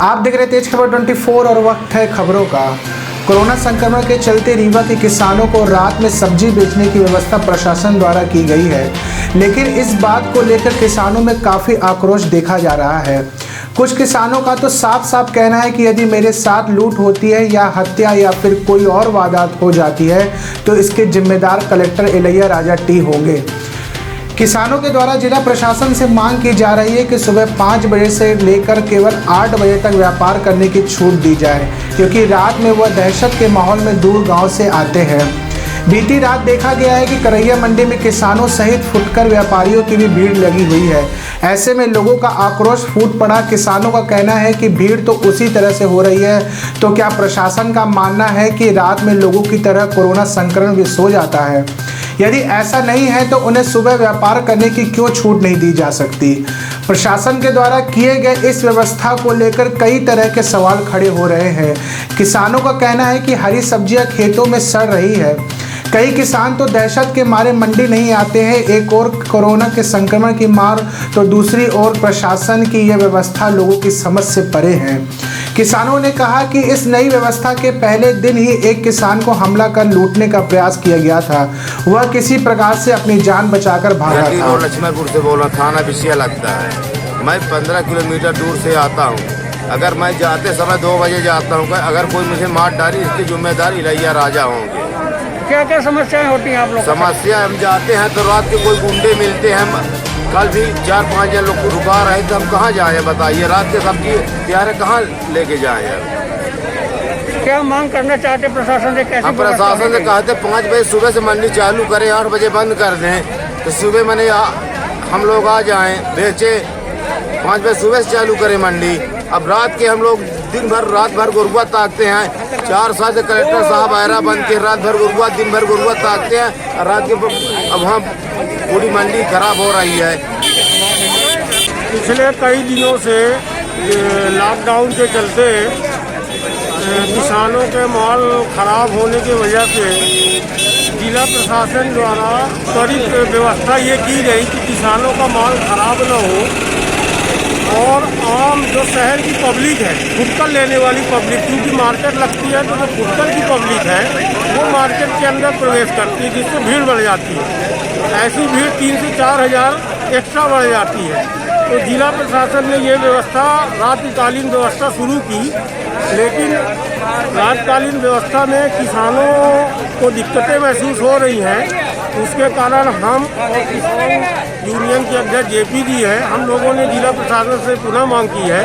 आप देख रहे तेज खबर 24 और वक्त है खबरों का। कोरोना संक्रमण के चलते रीवा के किसानों को रात में सब्जी बेचने की व्यवस्था प्रशासन द्वारा की गई है, लेकिन इस बात को लेकर किसानों में काफ़ी आक्रोश देखा जा रहा है। कुछ किसानों का तो साफ साफ कहना है कि यदि मेरे साथ लूट होती है या हत्या या फिर कोई और वारदात हो जाती है तो इसके जिम्मेदार कलेक्टर इलैया राजा टी होंगे। किसानों के द्वारा जिला प्रशासन से मांग की जा रही है कि सुबह 5 बजे से लेकर केवल 8 बजे तक व्यापार करने की छूट दी जाए, क्योंकि रात में वह दहशत के माहौल में दूर गांव से आते हैं। बीती रात देखा गया है कि करैया मंडी में किसानों सहित फुटकर व्यापारियों की भी भीड़ लगी हुई है। ऐसे में लोगों का आक्रोश फूट पड़ा। किसानों का कहना है कि भीड़ तो उसी तरह से हो रही है, तो क्या प्रशासन का मानना है कि रात में लोगों की तरह कोरोना संक्रमण भी सो जाता है? यदि ऐसा नहीं है तो उन्हें सुबह व्यापार करने की क्यों छूट नहीं दी जा सकती? प्रशासन के द्वारा किए गए इस व्यवस्था को लेकर कई तरह के सवाल खड़े हो रहे हैं। किसानों का कहना है कि हरी सब्जियां खेतों में सड़ रही है। कई किसान तो दहशत के मारे मंडी नहीं आते हैं। एक और कोरोना के संक्रमण की मार तो दूसरी ओर प्रशासन की यह व्यवस्था लोगों की समझ से परे है। किसानों ने कहा कि इस नई व्यवस्था के पहले दिन ही एक किसान को हमला कर लूटने का प्रयास किया गया था। वह किसी प्रकार से अपनी जान बचाकर भागा था। लक्ष्मणपुर से बोल रहा, थाना बिसिया लगता है। मैं 15 किलोमीटर दूर से आता हूँ। अगर मैं जाते समय 2 बजे जाता हूँ, अगर कोई मुझे मार डाली इसकी जिम्मेदार इलैया राजा होंगे। क्या क्या समस्याएं होती हैं आप लोग? समस्या, हम जाते हैं तो रात के कोई गुंडे मिलते हैं। कल भी 4-5 जन लोग रुका रहे थे, हम कहाँ जाए बताइए? रात के सब्जी त्यारे कहाँ लेके जाए? क्या मांग करना चाहते प्रशासन से? कैसे? हम प्रशासन से कहते 5 बजे सुबह से मंडी चालू करें, 8 बजे बंद कर दें, तो सुबह मैंने हम लोग आ जाएं, बेचे। 5 बजे सुबह से चालू करें मंडी। अब रात के हम लोग रात भर गुरुआ ताकते हैं। 4 साल से कलेक्टर साहब आयरा बन के रात भर गुरुआ, दिन भर गुरुआ ताकते हैं। और रात के अब वहाँ पूरी मंडी खराब हो रही है। पिछले कई दिनों से लॉकडाउन के चलते किसानों के माल खराब होने की वजह से जिला प्रशासन द्वारा कड़ी व्यवस्था ये की गई कि किसानों का माल खराब न हो और आम जो शहर की पब्लिक है, फुटकर लेने वाली पब्लिक, क्योंकि मार्केट लगती है तो जो फुटकर की पब्लिक है वो मार्केट के अंदर प्रवेश करती है, जिससे भीड़ बढ़ जाती है। ऐसी भीड़ 3 से 4 हज़ार एक्स्ट्रा बढ़ जाती है। तो जिला प्रशासन ने ये व्यवस्था रात्रिकालीन व्यवस्था शुरू की, लेकिन रात्रिकालीन व्यवस्था में किसानों को दिक्कतें महसूस हो रही हैं। उसके कारण हम और किसान यूनियन के अध्यक्ष जेपी जी है, हम लोगों ने जिला प्रशासन से पुनः मांग की है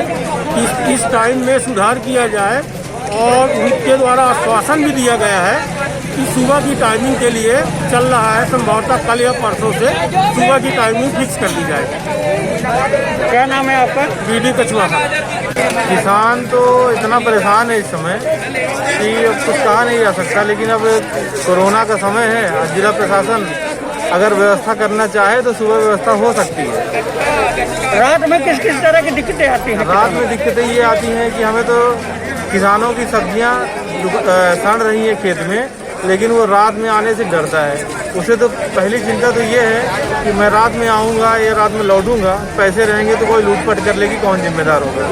कि इस टाइम में सुधार किया जाए और उनके द्वारा आश्वासन भी दिया गया है कि सुबह की टाइमिंग के लिए चल रहा है। संभवतः कल या परसों से सुबह की टाइमिंग फिक्स कर दी जाए। क्या नाम है आपका? बीडी कछुआ। किसान तो इतना परेशान है इस समय कि अब कुछ कहा नहीं जा सकता, लेकिन अब कोरोना का समय है। जिला प्रशासन अगर व्यवस्था करना चाहे तो सुबह व्यवस्था हो सकती है। रात में किस किस तरह की दिक्कतें आती हैं? रात में दिक्कतें ये आती हैं कि हमें तो किसानों की सब्जियां सड़ रही हैं खेत में, लेकिन वो रात में आने से डरता है। उसे तो पहली चिंता तो ये है कि मैं रात में आऊँगा या रात में लौटूंगा, पैसे रहेंगे तो कोई लूटपाट कर लेगी, कौन जिम्मेदार होगा।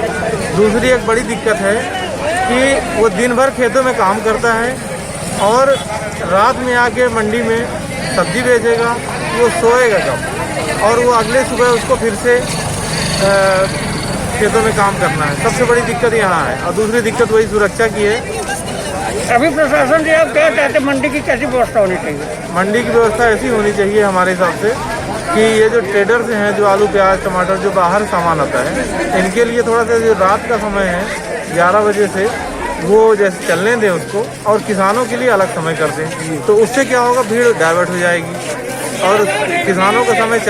दूसरी एक बड़ी दिक्कत है कि वो दिन भर खेतों में काम करता है और रात में आके मंडी में सब्जी बेचेगा, वो सोएगा कब? और वो अगले सुबह उसको फिर से खेतों में काम करना है। सबसे बड़ी दिक्कत यहाँ है। और दूसरी दिक्कत वही सुरक्षा की है। अभी प्रशासन से आप क्या चाहते हैं? मंडी की कैसी व्यवस्था होनी चाहिए? मंडी की व्यवस्था ऐसी होनी चाहिए हमारे हिसाब से कि ये जो ट्रेडर्स हैं, जो आलू प्याज टमाटर जो बाहर सामान आता है, इनके लिए थोड़ा सा जो रात का समय है 11 बजे से वो जैसे चलने दें उसको, और किसानों के लिए अलग समय कर दें। तो उससे क्या होगा, भीड़ डाइवर्ट हो जाएगी और किसानों का समय